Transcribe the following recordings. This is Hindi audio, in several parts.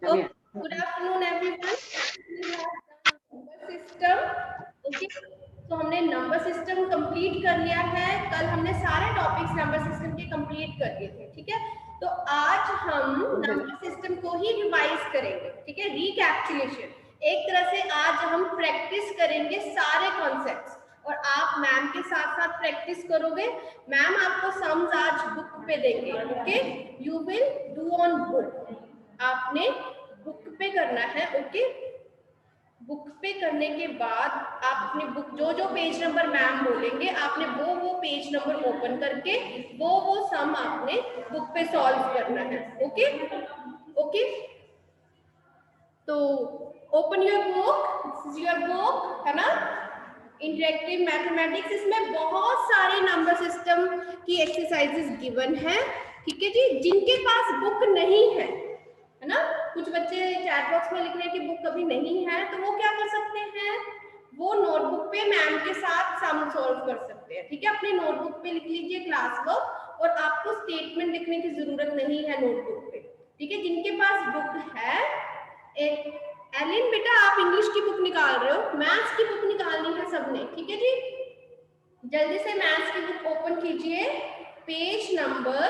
Okay, good afternoon everyone. We have the number system. Okay, तो हमने नंबर सिस्टम कंप्लीट कर लिया है। कल हमने सारे टॉपिक्स नंबर सिस्टम के कंप्लीट कर दिए थे, ठीक है। तो आज हम नंबर सिस्टम को ही रिवाइज करेंगे, ठीक है, रिकैप्चुलेशन। एक तरह से आज हम प्रैक्टिस करेंगे सारे कॉन्सेप्ट्स और आप मैम के साथ साथ प्रैक्टिस करोगे। मैम आपको सम्स आज बुक पे देंगे, okay. You will do on book, आपने बुक पे करना है, ओके। बुक पे करने के बाद आप अपनी बुक जो पेज नंबर मैम बोलेंगे आपने वो पेज नंबर ओपन करके वो सम आपने बुक पे सॉल्व करना है, ओके ओके। तो open your book, this is your book, है ना। इंटरेक्टिव मैथमेटिक्स, इसमें बहुत सारे नंबर सिस्टम की एक्सरसाइजेस गिवन है, ठीक है जी। जिनके पास बुक नहीं है ना, कुछ बच्चे चैट बॉक्स में लिख रहे हैं कि बुक अभी नहीं है, तो वो क्या कर सकते हैं, वो नोटबुक पे मैम के साथ सम सॉल्व कर सकते हैं, ठीक है। अपने नोटबुक पे लिख लीजिए क्लास वर्क, और आपको स्टेटमेंट लिखने की जरूरत नहीं है नोटबुक पे, ठीक है। जिनके पास बुक है, एलिन बेटा आप इंग्लिश की बुक निकाल रहे हो, मैथ्स की बुक निकालनी है सबने, ठीक है जी। जल्दी से मैथ्स की बुक ओपन कीजिए, पेज नंबर,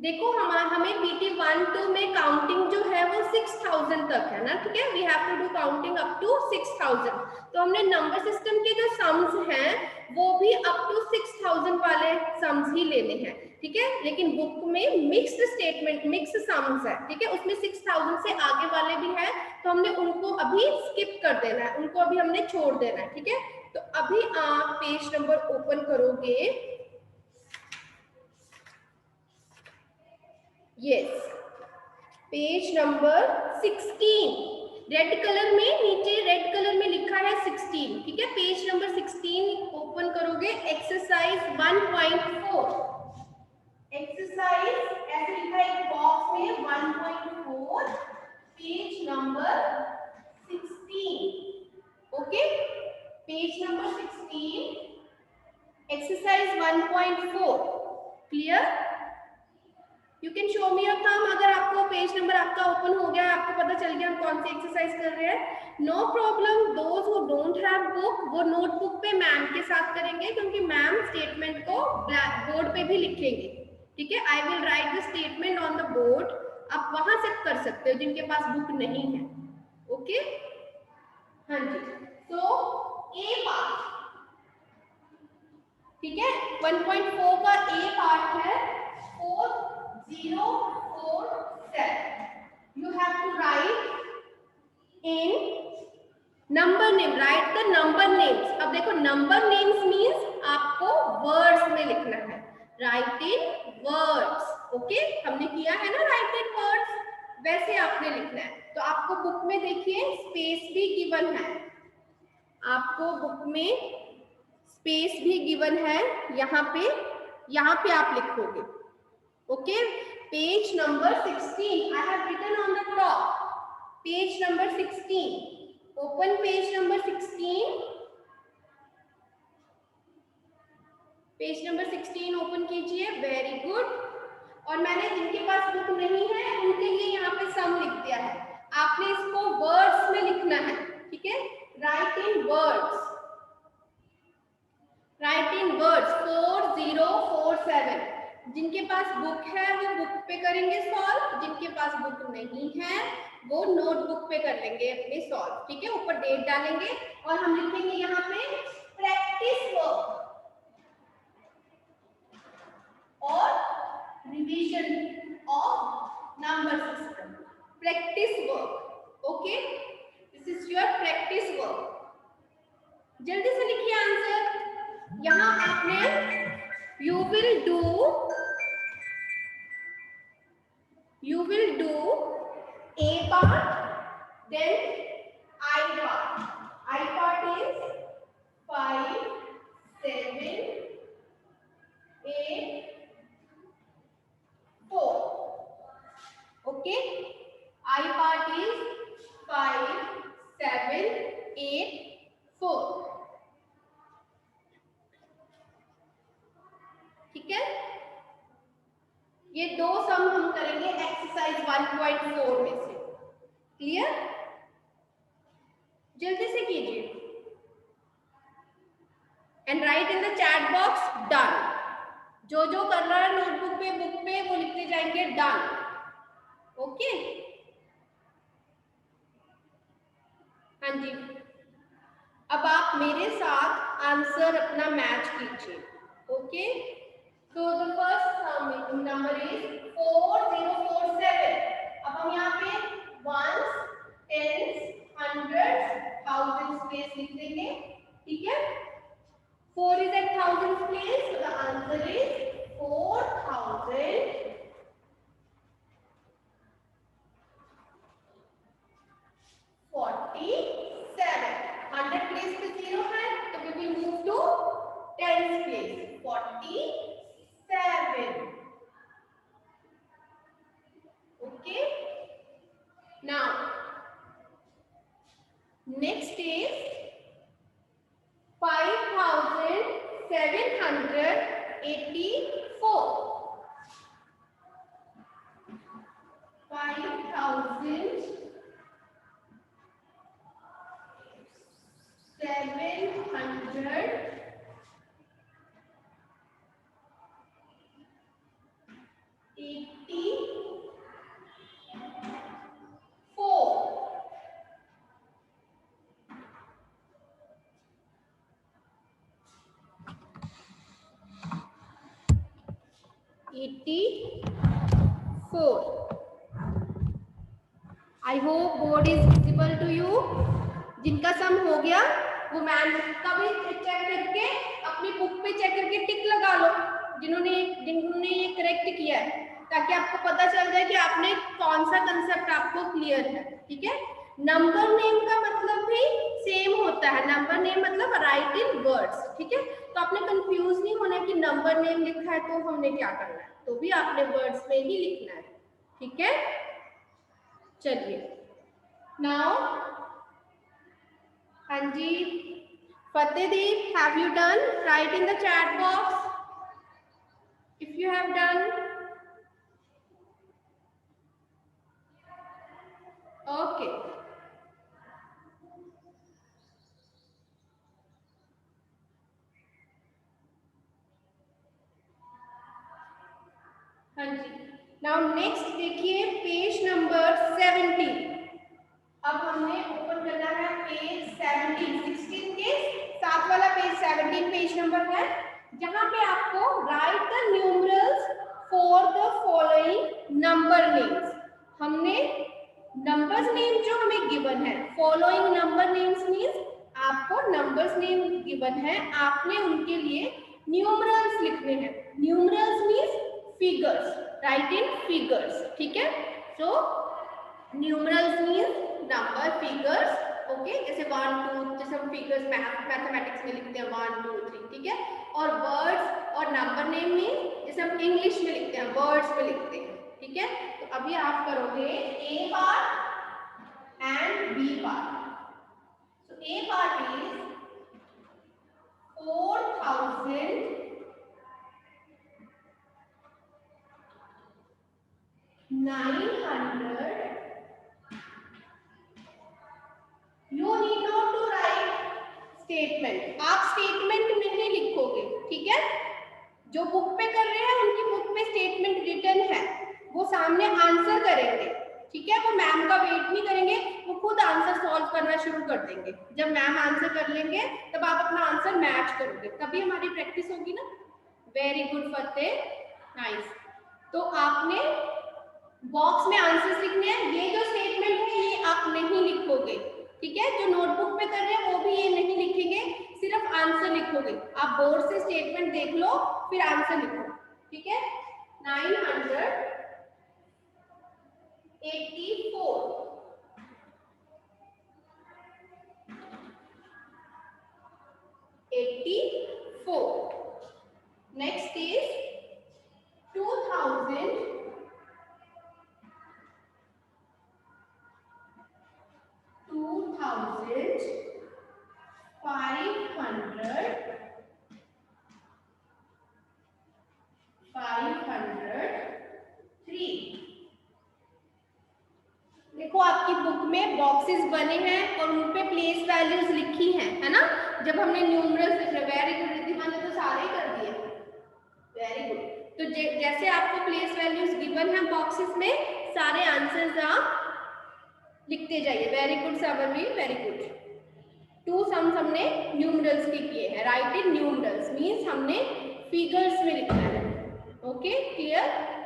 देखो हमें पीटी 1-2 में काउंटिंग जो है वो 6000 तक है ना, ठीक है। We have to do counting up to 6000। तो हमने नंबर सिस्टम के जो सम्स हैं वो भी अप टू 6000 वाले सम्स ही लेने हैं, ठीक है। लेकिन बुक में मिक्स्ड स्टेटमेंट, मिक्स सम्स है, ठीक है। उसमें 6000 से आगे वाले भी हैं, तो हमने उनको अभी स्किप कर देना है, उनको अभी हमने छोड़ देना है, ठीक है। तो अभी आप पेज नंबर ओपन करोगे, yes, page number 16, red colour में, नीचे रेड कलर में लिखा है 16, ठीक है। पेज नंबर 16 ओपन करोगे, एक्सरसाइज 1.4, एक्सरसाइज ऐसे लिखा है एक बॉक्स में 1.4, page number 16, okay. Page number 16, exercise 1.4, clear. You can show me your thumb अगर आपको पेज नंबर आपका ओपन हो गया, आपको पता चल गया हम कौन सी एक्सरसाइज कर रहे हैं। No problem, those who don't have book वो नोटबुक पे मैम के साथ करेंगे, क्योंकि मैम स्टेटमेंट को ब्लैक बोर्ड पे भी लिखेंगे, ठीक है। I will write the statement on the board, आप वहां से कर सकते हो जिनके पास बुक नहीं है, ओके। हाँ जी, तो ए पार्ट, ठीक है, 1.4 का ए पार्ट है 4047। You have to write in number name, write the number names। अब देखो number names means आपको words में लिखना है, write in words, ओके। हमने किया है ना write in words, वैसे आपने लिखना है। तो आपको बुक में देखिए स्पेस भी गिवन है, आपको बुक में स्पेस भी गिवन है, यहाँ पे आप लिखोगे, okay. Page number 16 I have written on the top, page number 16, open page number 16, page number 16 open कीजिए, वेरी गुड। और मैंने जिनके पास बुक नहीं है उनके लिए यहाँ पे सम लिख दिया है, आपने इसको वर्ड्स में लिखना है, ठीक है। राइट इन वर्ड्स, राइट इन वर्ड्स 4047। जिनके पास बुक है वो बुक पे करेंगे सॉल्व, जिनके पास बुक नहीं है वो नोटबुक पे कर लेंगे अपने सॉल्व, ठीक है। ऊपर डेट डालेंगे और हम लिखेंगे यहाँ पे प्रैक्टिस वर्क और revision of number system, practice work, okay. This is your practice work. जल्दी से लिखिए आंसर। यहाँ आपने you will do A part, then I part. I part is 5, 7, 8, 4. Okay? I part is 5, 7, 8, 4. ठीक है, ये दो सम हम करेंगे एक्सरसाइज 1.4 में से। क्लियर? जल्दी से कीजिए and right in the chat box done. जो जो कर रहा है नोटबुक पे बुक पे वो लिखते जाएंगे डन। ओके हाँ जी, अब आप मेरे साथ आंसर अपना मैच कीजिए। ओके तो द फर्स्ट नंबर इज 4047। अब हम यहाँ पे ones, tens, hundreds, thousands place लिख देंगे। ठीक है, 4 is at thousands place, so the answer is 4047. 100 place पे 0 है तो we will move to tens place, 47. Okay, now next is 5784. 84. I hope board is visible to you. जिनका सम हो गया वो मैम का भी चेक करके अपनी बुक पे चेक करके टिक लगा लो, जिन्होंने ये करेक्ट किया है, ताकि आपको पता चल जाए कि आपने कौन सा कंसेप्ट आपको क्लियर है। ठीक है, नंबर नेम का मतलब भी सेम होता है। नंबर नेम मतलब राइट इन वर्ड्स। ठीक है, तो आपने कंफ्यूज नहीं होना कि नंबर नेम लिखा है तो हमने क्या करना है, तो भी आपने वर्ड्स में ही लिखना है। ठीक है, चलिए नाउ हाँ जी Fatehdeep, have you done? Right in the chat box if you have done. Okay हाँ जी, नाउ नेक्स्ट देखिए पेज नंबर 17। अब हमने ओपन करना है पेज 17। 16 के साथ वाला पेज 17 पेज नंबर है, जहां पे आपको write the numerals for the following number names. हमने नंबर्स नेम जो हमें गिवन है, फॉलोइंग नंबर नेम्स मींस आपको नंबर्स नेम गिवन है, आपने उनके लिए न्यूमरल्स लिखने हैं। Numerals means figures, write in figures. ठीक है, so numerals means number figures. Okay, जैसे 1 2, जैसे हम फिगर्स मैथमेटिक्स में लिखते हैं 1 2 3। ठीक है, और वर्ड्स और नंबर नेम मींस जैसे हम इंग्लिश में लिखते हैं वर्ड्स में लिखते हैं। ठीक है, तो अभी आप करोगे A part and B part. So A part is 4900। You need not to write statement. आप स्टेटमेंट नहीं लिखोगे। ठीक है, जो बुक पे कर रहे हैं उनकी बुक पे स्टेटमेंट रिटन है, वो सामने आंसर करेंगे। ठीक है, वो मैम का वेट नहीं करेंगे, वो खुद आंसर सॉल्व करना शुरू कर देंगे। जब मैम आंसर कर लेंगे तब आप अपना आंसर मैच करोगे, तभी हमारी प्रैक्टिस होगी ना। वेरी गुड फतेह, नाइस। तो आपने बॉक्स में आंसर्स लिखने हैं। ये जो स्टेटमेंट है ये आप नहीं लिखोगे। ठीक है, जो नोटबुक पे कर रहे हैं वो भी ये नहीं लिखेंगे, सिर्फ आंसर लिखोगे। आप बोर्ड से स्टेटमेंट देख लो फिर आंसर लिखो। ठीक है, 984 84। Next is 2000 503। देखो आपकी बुक में बॉक्सेस बने हैं और उन पे प्लेस वैल्यूज लिखी हैं, है ना। जब हमने न्यूमरल्स लिखे, वेरी गुड रिद्धिमा ने तो सारे ही कर दिए, वेरी गुड। तो जैसे आपको प्लेस वैल्यूज गिवन है बॉक्सेस में, सारे आंसर्स आप लिखते जाइए। Very good Sabarvi, very good. 2 sums हमने न्यूमरल्स के किए हैं। राइट इन न्यूमरल्स मींस हमने फिगर्स में लिखना है। Okay, clear.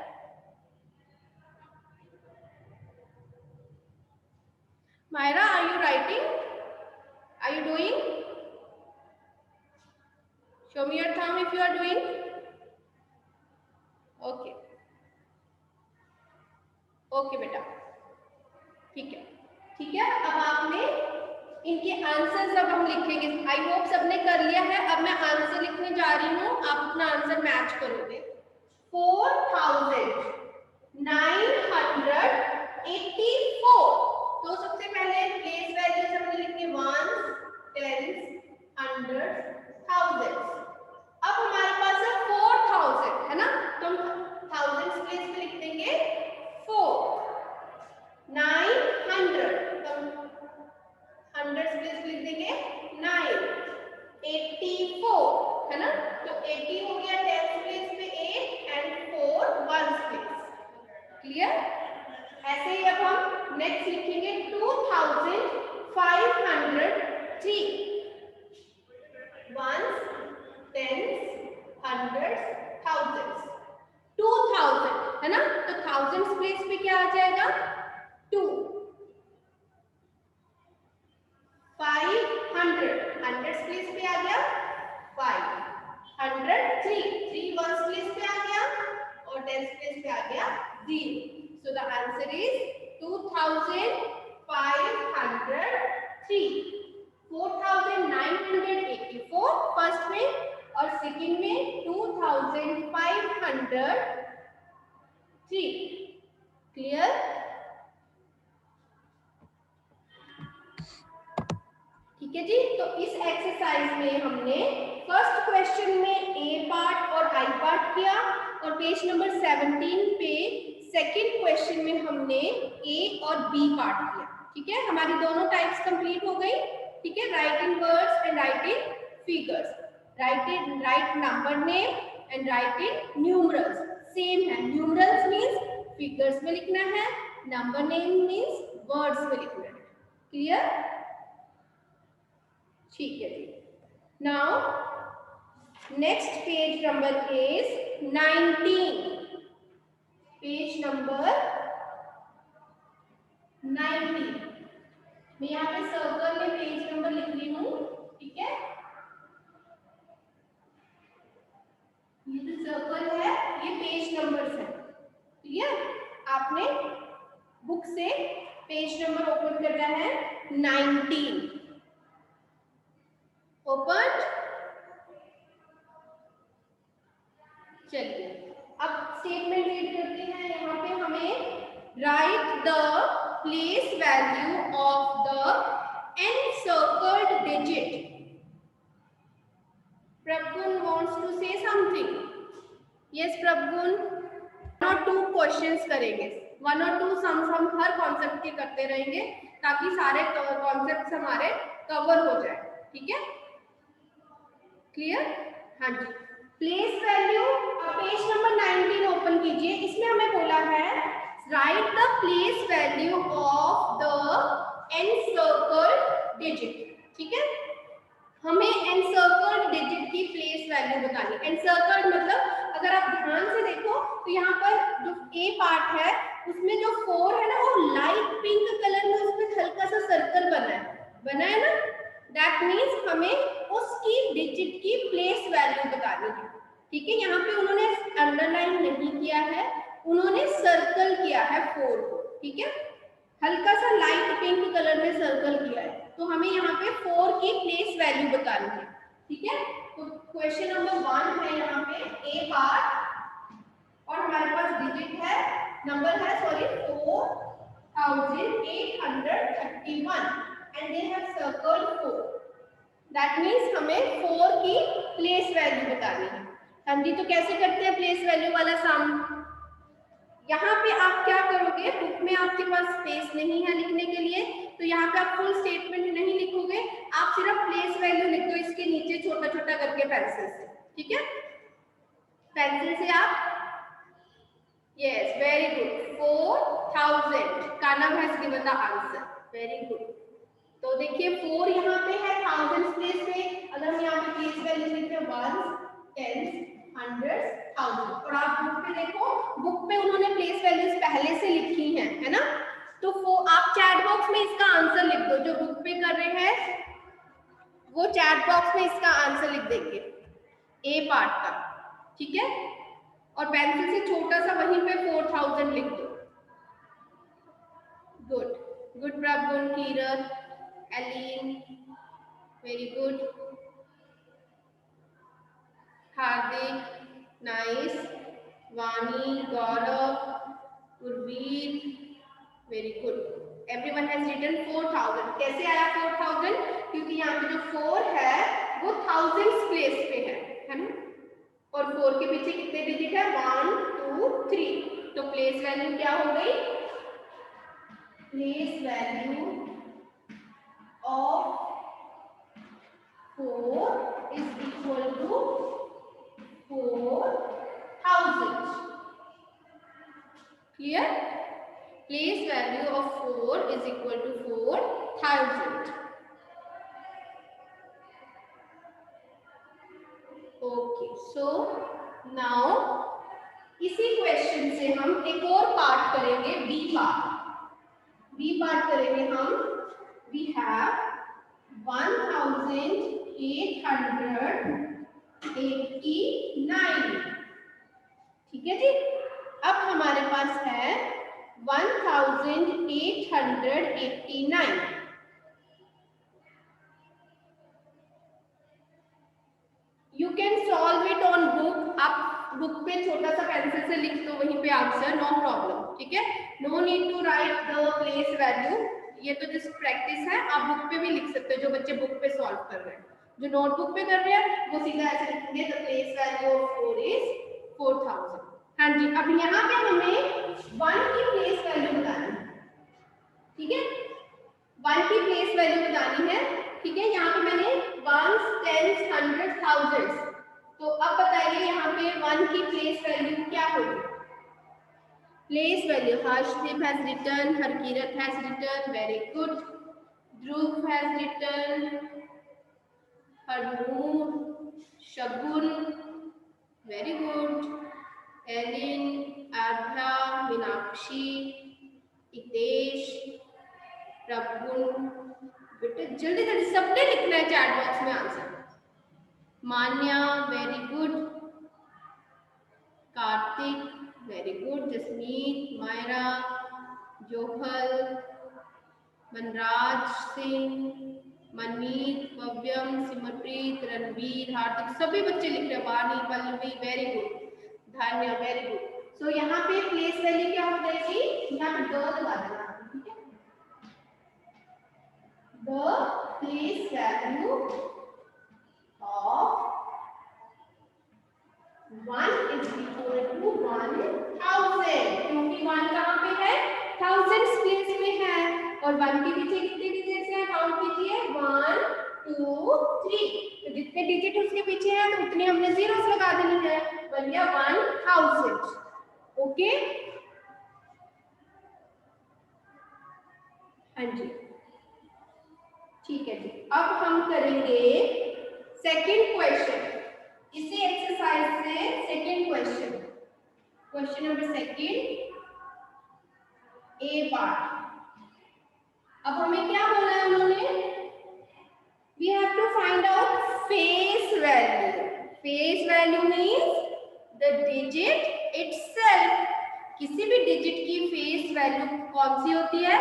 Myra, are you writing? Are you doing? Show me your thumb if you are doing. Okay. Okay बेटा, ठीक है, ठीक है। अब आपने इनके आंसर्स अब हम लिखेंगे। आई होप सबने कर लिया है। अब मैं आंसर लिखने जा रही हूँ, आप अपना आंसर मैच करोगे। 4984। तो सबसे पहले प्लेस वैल्यूज हमने लिखे 1s, 10s, 100s, 1000s। अब हमारे पास है 4000, है ना। तो हम थाउजेंड्स प्लेस पे लिख देंगे 4। 900, तो हंड्रेड्स प्लेस पे लिख देंगे 9। 84, है ना। तो 80 हो गया 10 प्लेस पे 8 एंड 4 1 प्लेस। क्लियर। ऐसे ही अब हम नेक्स्ट लिखेंगे 2503। 1s, 10s, 100s, 1000s। 2000, है ना। तो थाउजेंड्स प्लेस पे क्या आ जाएगा 2। 500, हंड्रेड्स प्लेस पे आ गया 5। 103, 3 1s प्लेस पे आ गया और 10s प्लेस पे आ गया 0। So the answer is 2503। 4984 first में और सेकंड में 2503। क्लियर। ठीक है जी। तो इस एक्सरसाइज में हमने फर्स्ट क्वेश्चन में ए पार्ट और आई पार्ट किया और पेज नंबर 17 पे सेकंड क्वेश्चन में हमने ए और बी पार्ट किया। ठीक है, हमारी दोनों टाइप्स कंप्लीट हो गई। ठीक है, right in words and right in figures. Right number name and right in numerals. Same है, न्यूमरल्स मींस फिगर्स में लिखना है, नंबर नेम मींस वर्ड्स में लिखना है। क्लियर। ठीक है जी। Now next page number is 19। Page number 19। मैं यहाँ पे सर्कल में पेज नंबर लिख रही हूँ। ठीक है, ये जो सर्कल है ये पेज नंबर्स है। क्लियर। आपने बुक से पेज नंबर ओपन करना है 19। ओपन। चलिए अब स्टेटमेंट रीड करते हैं। यहाँ पे हमें right the place value of the encircled digit. Prabgun wants to say something. Yes Prabgun, 1 और 2 क्वेश्चंस करेंगे। 1 और 2 सम्स हम हर कॉन्सेप्ट के करते रहेंगे ताकि सारे कॉन्सेप्ट्स हमारे कवर हो जाए। ठीक है, क्लियर। हाँ जी। Place value, page number 19 open कीजिए। इसमें हमें बोला है write the place value of the encircled digit। ठीक है, हमें encircled digit की प्लेस वैल्यू बतानी। encircled मतलब अगर आप ध्यान से देखो तो यहाँ पर जो ए पार्ट है उसमें जो 4 है ना वो लाइट पिंक कलर में उसमें हल्का सा सर्कल बना है ना। दैट मीन्स हमें उसकी डिजिट की प्लेस वैल्यू बतानी है। ठीक है, यहाँ पे उन्होंने अंडरलाइन नहीं किया है, उन्होंने सर्कल किया है 4 को। ठीक है, हल्का सा लाइट पिंक कलर में सर्कल किया है, तो हमें यहाँ पे 4 की प्लेस वैल्यू बतानी है। ठीक है, तो क्वेश्चन नंबर 1 है यहाँ पे ए पार्ट और हमारे पास डिजिट है, नंबर है sorry 4831 and they have circled 4। That means हमें 4 की प्लेस वैल्यू बतानी है। हाँ जी, तो कैसे करते हैं प्लेस वैल्यू वाला सम। यहाँ पे आप क्या करोगे, बुक में आपके पास स्पेस नहीं है लिखने के लिए, तो यहाँ पे आप फुल स्टेटमेंट नहीं लिखोगे, आप सिर्फ प्लेस वैल्यू लिख दो इसके नीचे छोटा छोटा करके पेंसिल से, ठीक है, पेंसिल से आप, yes very good, 4000 Kanav has given the answer, very good. तो देखिए 4 यहाँ पे है 1000 प्लेस पे, अगर हम यहाँ पे प्लेस वैल्यू लिखते हैं 1 10 100 1000, और आप बुक पे देखो, बुक पे उन्होंने प्लेस वैल्यूज पहले से लिखी हैं, है ना, तो आप चैट बॉक्स में इसका आंसर लिख दो, जो बुक पे कर रहे हैं वो चैट बॉक्स में इसका आंसर लिख देंगे ए पार्ट का, ठीक है, और पेंसिल से छोटा सा वहीं पे 4000 लिख दो। Good good Prabhun, Kirat, Elin, very good, Hardik, nice, Vani, Gaurav, Gurveer, very good, everyone has written 4000। कैसे आया 4000? क्योंकि यहाँ पे जो 4 है वो थाउजेंड्स प्लेस पे है ना, और 4 के पीछे कितने डिजिट है 1 2 3, तो प्लेस वैल्यू क्या हो गई, place value of 4 is equal to 4000, clear, place value of 4 is equal to 4000। Okay, so now इसी क्वेश्चन से हम एक और पार्ट करेंगे, बी पार्ट। बी पार्ट करेंगे हम, वी हैव 1889, ठीक है जी। अब हमारे पास है 1889, you can solve it on book, आप बुक पे छोटा सा पेंसिल से लिख दो वहीं पे आंसर, नो प्रॉब्लम, ठीक है, no need to write the place value, ये तो जस्ट प्रैक्टिस है, आप बुक पे भी लिख सकते हो, जो बच्चे बुक पे सॉल्व कर रहे हैं, जो नोटबुक पे कर रहे हैं वो सीधा ऐसे लिखेंगे, the place value of 4 is 4000। हाँ जी, अब यहाँ पे हमें 1 की प्लेस वैल्यू बतानी है, ठीक है, 1 की प्लेस वैल्यू बतानी है, ठीक है, यहाँ पे मैंने 1 10 100 1000, तो अब बताइए यहाँ पे 1 की प्लेस वैल्यू क्या होगी, place value, Harshdeep has written, Harkirat has written, very good, Dhruv has written, Harnoor, Shagun, very good, Elin, Abha, Meenakshi, Hitesh, Prabhun, बेटे जल्दी जल्दी सबने लिखना है चैट बॉक्स में answer, Manya, very good, Kartik, very good, Jasmeet, Myra, Johal, Manraj Singh, Manmeet, Bhavyam, Simarpreet, Ranveer, Hardik, सभी बच्चे लिख रहे हैं, Vani, Pallavi, very good, Dhanya, very good. So यहाँ पे प्लेस वैल्यू क्या हो जाएगी, यहाँ पे 2 लगा देना, ठीक है, the place value of 1 is equal to 1000, क्योंकि 1 कहाँ पे है, थाउजेंड्स प्लेस में है, और 1 के पीछे कितने डिजिट्स हैं, काउंट कीजिए 1 2 3, तो जितने डिजिट उसके पीछे हैं तो उतने हमने जीरोस लगा देनी है, बन गया 1000, ओके, हाँ जी, ठीक है जी। अब हम करेंगे सेकंड क्वेश्चन, इसी एक्सरसाइज से second question, question number second, A part. अब हमें क्या बोला है उन्होंने, we have to find out face value, face value means the digit itself, किसी भी डिजिट की फेस वैल्यू कौन सी होती है,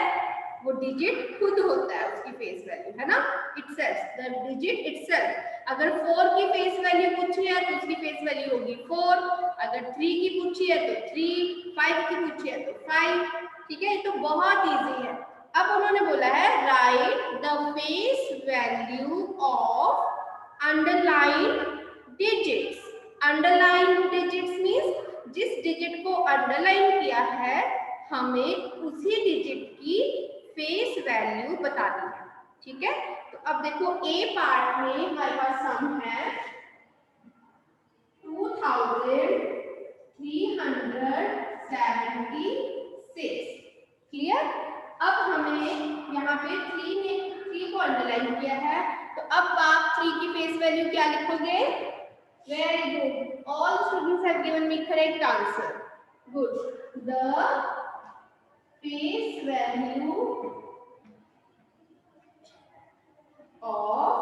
वो डिजिट खुद होता है उसकी फेस वैल्यू, है ना, इटसेल्फ, द डिजिट इटसेल्फ। अगर 4 की फेस वैल्यू पूछी है तो उसकी फेस वैल्यू होगी 4, अगर 3 की पूछी है तो 3, 5 की पूछी है तो 5, ठीक है, ये तो बहुत इजी है। अब उन्होंने बोला है write the face value of underline digits, underline digits means जिस डिजिट को अंडरलाइन किया है हमें उसी डिजिट वैल्यू बतानी है, ठीक है। तो अब देखो ए पार्ट में हमारे पास सम है 2376। क्लियर। अब हमें यहाँ पे 3 को अंडरलाइन किया है, तो अब आप 3 की फेस वैल्यू क्या लिखोगे? Very good, all students have given me correct answer. Good, the face value of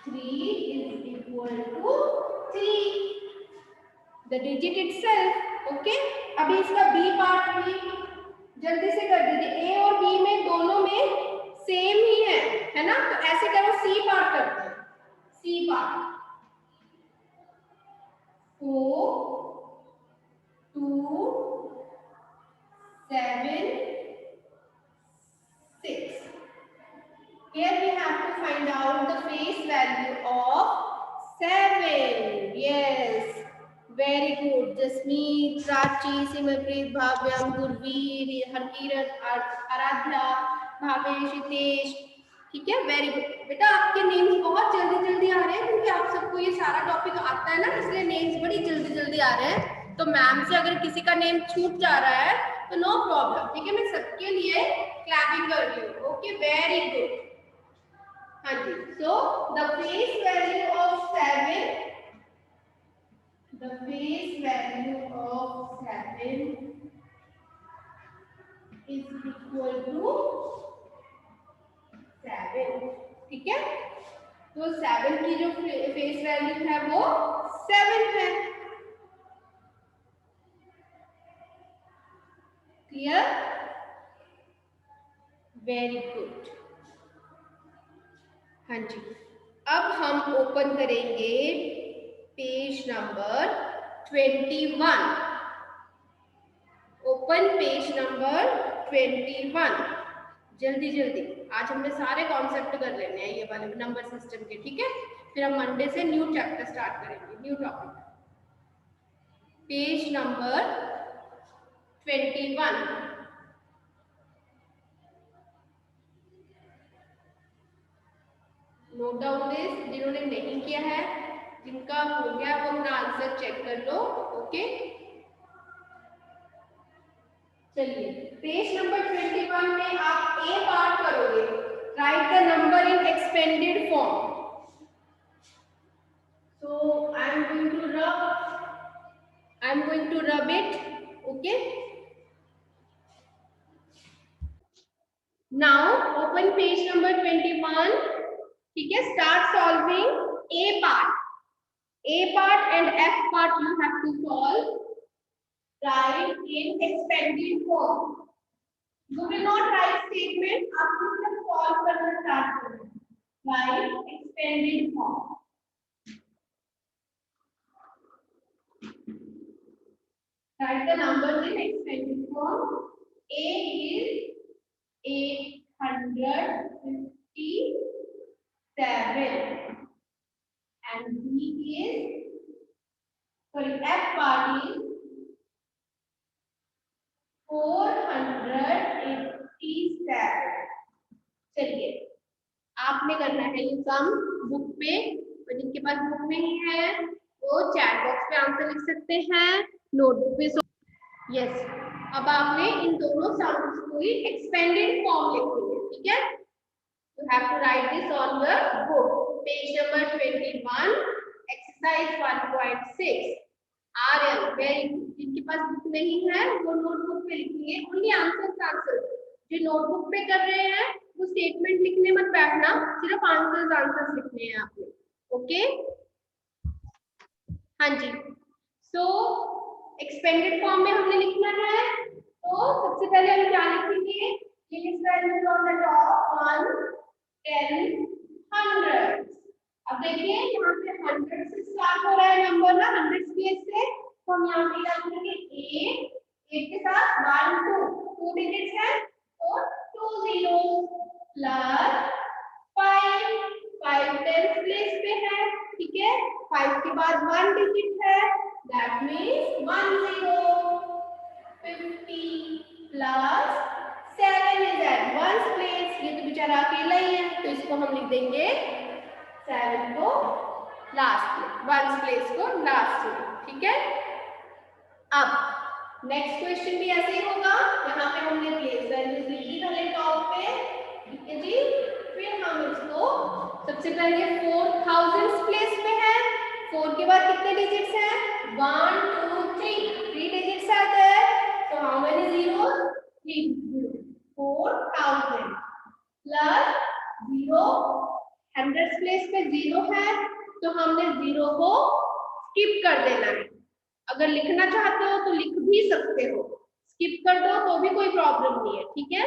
3 is equal to 3, the digit itself. Okay, अभी इसका बी पार्ट भी जल्दी से कर दीजिए। ए और बी में दोनों में सेम ही है ना, तो ऐसे करो, सी पार्ट करते हैं। C part 4 2 7 6. Here we have to find out the face value of 7. Yes, very good. Jasmeet, Prachi, Simranpreet, Bhavyam, Gurveer, Harkirat, Aradhya, Bhavesh, Hitesh, ठीक है, वेरी गुड। बेटा आपके नेम्स बहुत जल्दी जल्दी आ रहे हैं क्योंकि आप सबको ये सारा टॉपिक आता है ना, इसलिए नेम्स बड़ी जल्दी जल्दी आ रहे हैं। तो मैम से अगर किसी का नेम छूट जा रहा है तो नो प्रॉब्लम, ठीक है, मैं सबके लिए क्लैपिंग कर रही हूँ। Okay, very good. हाँ जी, so the face value of 7 is equal to 7, ठीक है। तो 7 की जो फेस वैल्यू है वो 7 है। Clear, very good. हाँ जी, अब हम ओपन करेंगे page number 21। Open page number 21, जल्दी जल्दी। आज हमने सारे कॉन्सेप्ट कर लेने हैं ये वाले नंबर सिस्टम के, ठीक है। फिर हम मंडे से न्यू चैप्टर स्टार्ट करेंगे, new topic. Page number 21। Note down this, जिन्होंने नहीं किया है, जिनका हो गया वो अपना आंसर चेक कर लो। ओके, चलिए पेज नंबर 21 में आप ए पार्ट करोगे, write the number in expanded form. So I am going to rub it. Okay, now open page number 21, ठीक है। Start solving A part and F part you have to solve, write in expanded form. You will not write statement, आपको सिर्फ सॉल्व करना स्टार्ट करना है। Right expanded form, write the numbers in expanded form. A is 857 and B is, sorry, F part is 487। चलिए आपने करना है ये सम बुक पे, और जिनके पास बुक नहीं है वो चैट बॉक्स पे आंसर लिख सकते हैं, नोटबुक पे। यस, अब आपने इन दोनों सम्स को ही एक्सपेंडेड फॉर्म लिखनी है, ठीक है। You have to write this on the book, page number 21, exercise 1.6। Aryan, very good. जिनके पास बुक नहीं है वो नोटबुक पे लिखेंगे, ओनली आंसर। जो नोटबुक पे कर रहे हैं वो स्टेटमेंट लिखने मत बैठना, सिर्फ आंसर्स लिखने हैं आपने। ओके, हाँ जी। सो एक्सपेंडेड फॉर्म में हमने लिखना है, तो सबसे पहले हम क्या लिखेंगे? Limit values on the top 1 10 100। अब देखिए यहाँ पे 100 से स्टार्ट हो रहा है नंबर ना, 100 प्लेस से, तो हम यहाँ पे क्या लिखेंगे? 8 के साथ 1 2 डिजिट्स है, तो 2 zeros प्लस 5 10 प्लेस पे है, ठीक है। 5 के बाद 1 डिजिट है, that means 10। 50 plus 7 is added। Ones place, ये तो बेचारा अकेला ही है, तो इसको हम लिख देंगे 7 को लास्ट में, वंस प्लेस को लास्ट में, ठीक है। अब नेक्स्ट क्वेश्चन भी ऐसे ही होगा, यहाँ पे हमने प्लेस वैल्यूज लिखी पहले टॉप पे, ठीक है जी। फिर हम इसको सबसे पहले 4000 प्लेस पे है, 4 के बाद कितने डिजिट्स हैं, 1 2 3 डिजिट्स आते हैं, तो how many zeros, 3 4000 plus 0, 100 place पे 0 है, तो हमने 0 को स्किप कर देना है। अगर लिखना चाहते हो तो लिख भी सकते हो, स्किप कर दो तो भी कोई प्रॉब्लम नहीं है, ठीक है।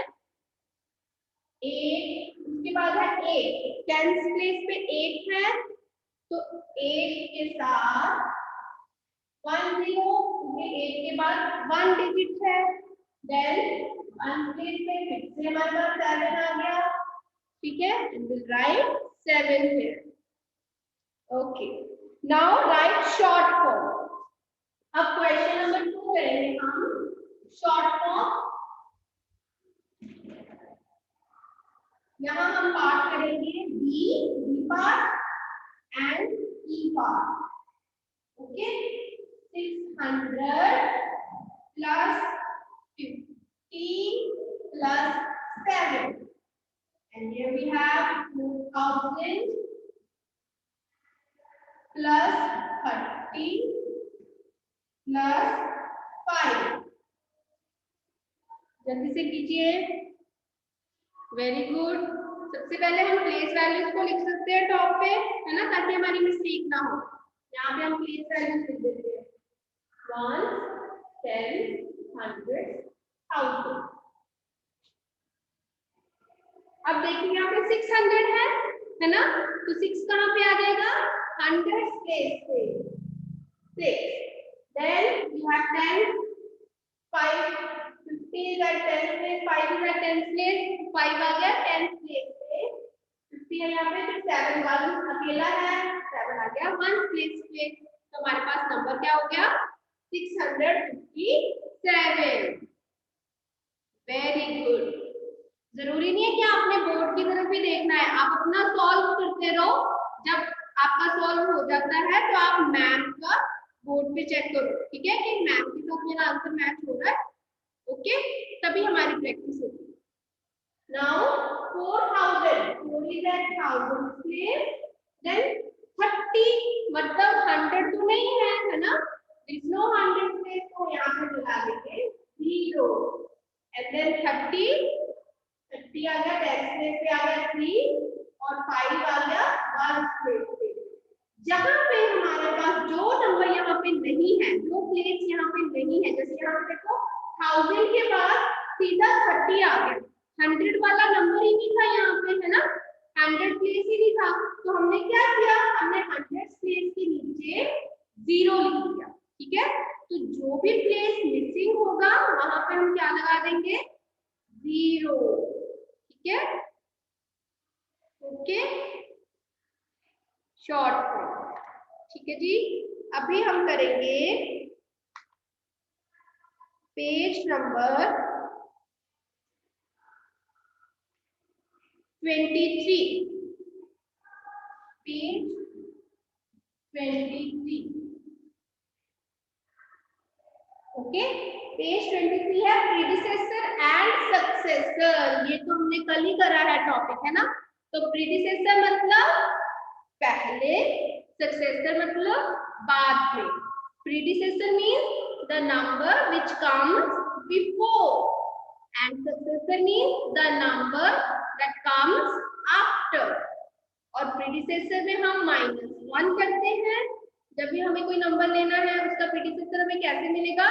8, उसके बाद है 8, 10 प्लेस पे 8 है, तो 8 के साथ 1 0, क्योंकि 8 के बाद 1 डिजिट है, देन 1 प्लेस पे फिर से हमारे पास 7 आ गया, ठीक है, and will write 7 here. Okay, now write short form. अब क्वेश्चन नंबर 2 करेंगे हम शॉर्ट फॉर्म। यहाँ हम पार्ट करेंगे B part and E part, okay. 600 plus 50 plus 7, and here we have 2000 plus 30 plus 5। जल्दी से कीजिए, वेरी गुड। सबसे पहले हम प्लेस वैल्यूज को लिख सकते हैं टॉप पे, है ना, ताकि हमारी मिस्टेक ना हो। यहाँ पे हम प्लेस वैल्यूज लिख देते हैं 1 10 100 1000। अब देखिए यहाँ पे 600 है ना, तो 6 कहाँ पे आ जाएगा, 100 प्लेस पे 6, then you have 10 5 50 is at 10 place, 5 is at 10 place, 5 आ गया 10 place पे, 50 है यहाँ पे, फिर 7 1 अकेला है, 7 आ गया 1 place पे, तो हमारे पास नंबर क्या हो गया, 657। Very good. जरूरी नहीं है कि आपने बोर्ड की तरफ ही देखना है, आप अपना सॉल्व करते रहो, जब आपका सॉल्व हो जाता है तो आप मैथ का बोर्ड पे चेक करो, ठीक है, कि मैथ के साथ मेरा आंसर मैच हो रहा है, ओके, तभी हमारी प्रैक्टिस होगी। Now 4000, 4 is at 1000 place, then 30 मतलब 100 तो नहीं है ना, there is no 100 place, तो यहाँ पे मिला देंगे 0, and then 30 आ गया 10 प्लेस पे आ गया 3, और 5 आ गया 1 प्लेस पे। जहां पे हमारे पास जो नंबर यहाँ पे नहीं है, जो प्लेस यहाँ पे नहीं है, जैसे यहाँ पे देखो 1000 के बाद सीधा 30 आ गया, 100 वाला नंबर ही नहीं था यहाँ पे, है ना, 100 प्लेस ही नहीं था, तो हमने क्या किया, हमने 100 प्लेस के नीचे 0 लिख दिया, ठीक है। तो जो भी प्लेस मिसिंग होगा वहां पे हम क्या लगा देंगे, 0, ठीक है, ओके, शॉर्ट फॉर्म, ठीक है जी। अभी हम करेंगे page number 23, page 23, okay. Page 23 है प्रीडिसेसर एंड सक्सेसर, ये तो हमने कल ही करा है टॉपिक, है ना। तो प्रीडिसेसर मतलब पहले, सक्सेसर मतलब बाद में। Predecessor means the number which comes before and successor means the number that comes after. और प्रीडिसेसर में हम -1 करते हैं, जब भी हमें कोई नंबर लेना है उसका प्रीडिसेसर हमें कैसे मिलेगा,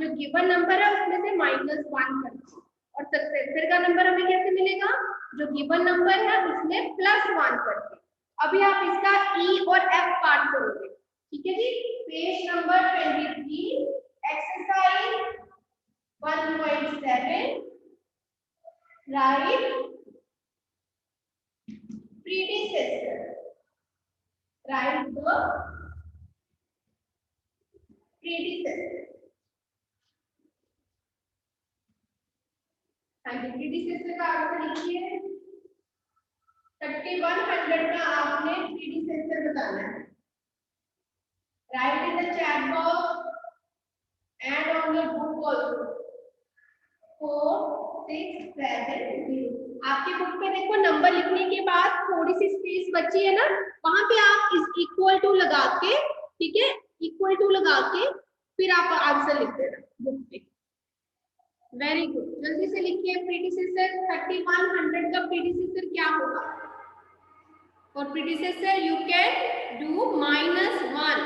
जो गिवन नंबर है उसमें से -1 करके, और सक्सेसर का नंबर हमें कैसे मिलेगा, जो गिवन नंबर है उसमें +1 करके। अभी आप इसका ई और एफ पार्ट करोगे, ठीक है जी। Page number 23, exercise 1.7, write predecessor, write the predecessor, हाँ जी, प्रीडिसेसर का आंसर लिखिए। 3100 का आपने प्रीडिसेसर बताना है। Right in the chat box and on your book also. 4670। आपकी बुक पे देखो नंबर लिखने के बाद थोड़ी सी स्पेस बची है ना, वहां पे आप इस इक्वल टू लगा के, ठीक है, इक्वल टू लगा के फिर आप आंसर लिख देना बुक पे। वेरी गुड, जल्दी से लिखिए प्रीडिसेसर। 3100 का प्रीडिसेसर क्या होगा? और predecessor you can do -1।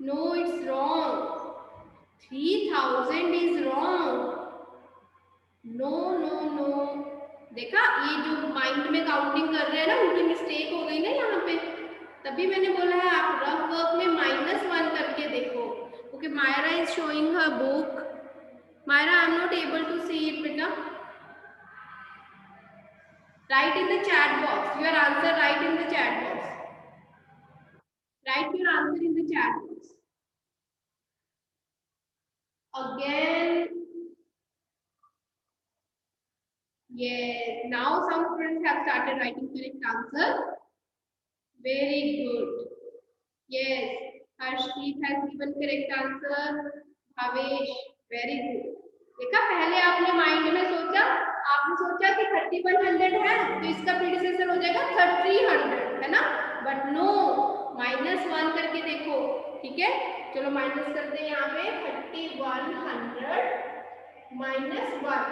No, it's wrong. 3000 is wrong. No no no, देखा, ये जो माइंड में काउंटिंग कर रहे हैं ना, उनकी मिस्टेक हो गई ना यहाँ पे। तभी मैंने बोला है आप रफ वर्क में -1 करके देखो। Okay, Myra is showing her book. Myra, I am not able to see it बेटा। Write in the chat box your answer. Write in the chat box. Write your answer in the chat box. Again, yes. Now some students have started writing correct answer. Very good. Yes, Harshdeep has given correct answer. Bhavesh, very good. देखा, पहले आपने माइंड में सोचा, आपने सोचा कि 3100 है तो इसका प्रीडिसेसर हो जाएगा 3300, है ना? बट नो, -1 करके देखो, ठीक है? चलो माइनस करते हैं यहाँ पे। 3100 -1।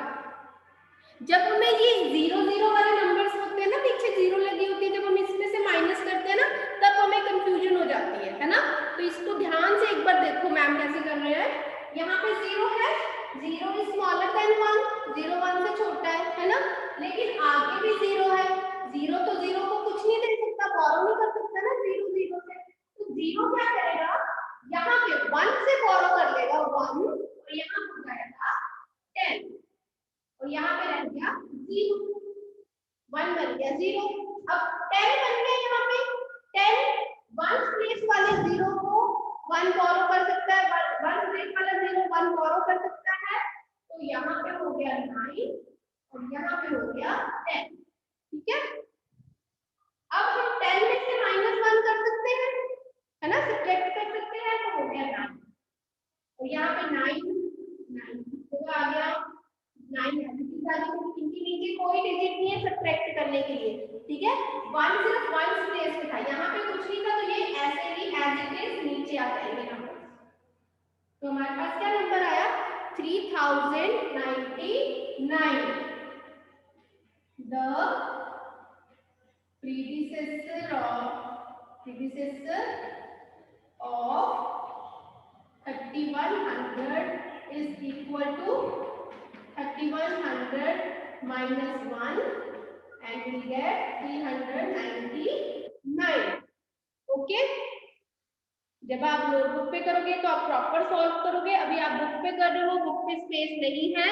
जब हमें ये 0 वाले नंबर्स होते हैं ना, पीछे 0 लगी होती है, जब हम इसमें से माइनस करते हैं ना, तब हमें कंफ्यूजन हो जाती है ना? तो इसको ध्यान से एक बार देखो मैम कैसे कर रहे हैं। यहाँ पे 0 है, 0 इज स्मॉलर देन 1, 0 1 से छोटा है ना? लेकिन आगे भी 0 है, 0 तो 0 को कुछ नहीं दे सकता, बोरो नहीं कर सकता ना 0 0 से। तो 0 क्या करेगा, यहाँ पे 1 से बोरो कर लेगा 1, और यहाँ हो जाएगा 10, और यहाँ पे रह गया 0, 1 बन गया 0। अब 10 बन गया, यहाँ पे 10 1 प्लेस वाले 0 को 1 बोरो कर सकता है, 1 प्लेस वाला 0 1 बोरो कर सकता है। तो यहाँ पे हो गया 9 और यहाँ पे हो गया 10, ठीक है? अब हम 10 में से -1 कर सकते हैं, है ना? सब्ट्रैक्ट कर सकते हैं, तो हो गया 9, और यहाँ पे 9 आ गया। 9 इनके नीचे कोई डिजिट नहीं है सब्ट्रैक्ट करने के लिए, ठीक है? 1 सिर्फ 1 प्लेस पे था, यहाँ पे कुछ नहीं था, तो ये ऐसे ही एज इट इज नीचे आ जाएंगे नंबर। तो हमारे पास क्या नंबर आया? 3099। The predecessor of 3100 is equal to 3100 -1 and we get 399. Okay, जब आप नोटबुक पे करोगे तो आप प्रॉपर सॉल्व करोगे। अभी आप बुक पे कर रहे हो, बुक पे स्पेस नहीं है।